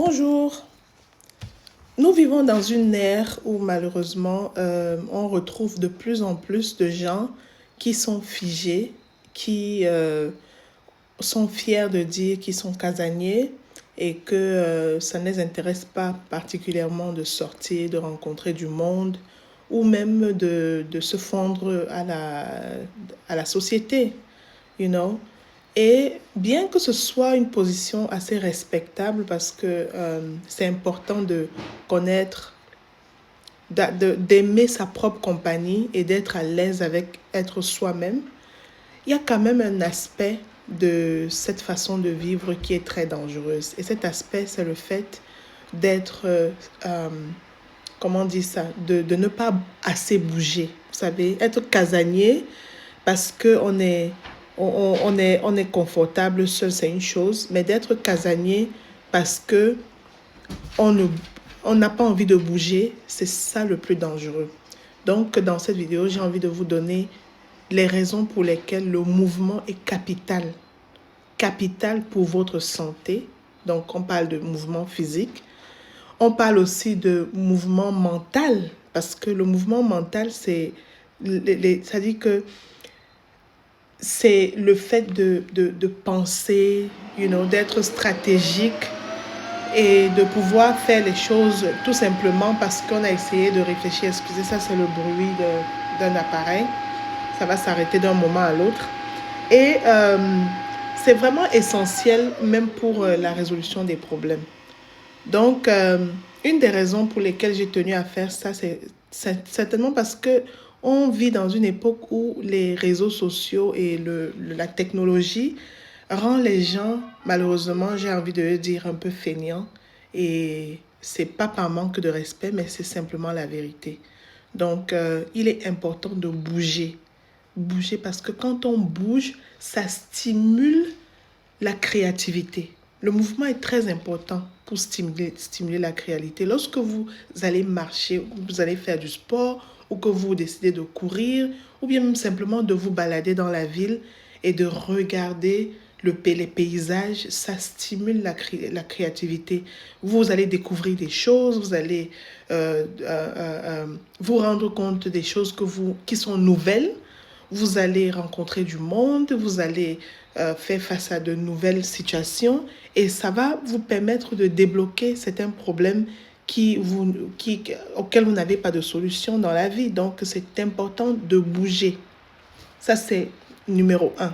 Bonjour, nous vivons dans une ère où malheureusement on retrouve de plus en plus de gens qui sont figés, qui sont fiers de dire qu'ils sont casaniers et que ça ne les intéresse pas particulièrement de sortir, de rencontrer du monde ou même de se fondre à la société, you know. Et bien que ce soit une position assez respectable parce que c'est important de connaître, d'aimer sa propre compagnie et d'être à l'aise avec être soi-même, il y a quand même un aspect de cette façon de vivre qui est très dangereuse. Et cet aspect, c'est le fait d'être, comment on dit ça, de ne pas assez bouger. Vous savez, être casanier parce qu'on est, on est confortable seul, c'est une chose, mais d'être casanier parce que on ne, on n'a pas envie de bouger, c'est ça le plus dangereux. Donc, dans cette vidéo, j'ai envie de vous donner les raisons pour lesquelles le mouvement est capital. Capital pour votre santé. Donc, on parle de mouvement physique. On parle aussi de mouvement mental, parce que le mouvement mental, ça dit que c'est le fait de penser, d'être stratégique et de pouvoir faire les choses tout simplement parce qu'on a essayé de réfléchir. Excusez, ça c'est le bruit d'un appareil. Ça va s'arrêter d'un moment à l'autre. Et c'est vraiment essentiel même pour la résolution des problèmes. Donc, une des raisons pour lesquelles j'ai tenu à faire ça, c'est certainement parce que on vit dans une époque où les réseaux sociaux et la technologie rend les gens, malheureusement, j'ai envie de le dire, un peu feignants. Et c'est pas par manque de respect, mais c'est simplement la vérité. Donc, il est important de bouger. Bouger parce que quand on bouge, ça stimule la créativité. Le mouvement est très important pour stimuler la créativité. Lorsque vous allez marcher, vous allez faire du sport, ou que vous décidez de courir, ou bien même simplement de vous balader dans la ville et de regarder les paysages, ça stimule la créativité. Vous allez découvrir des choses, vous allez vous rendre compte des choses qui sont nouvelles. Vous allez rencontrer du monde, vous allez faire face à de nouvelles situations et ça va vous permettre de débloquer certains problèmes auxquels vous n'avez pas de solution dans la vie. Donc, c'est important de bouger. Ça, c'est numéro 1.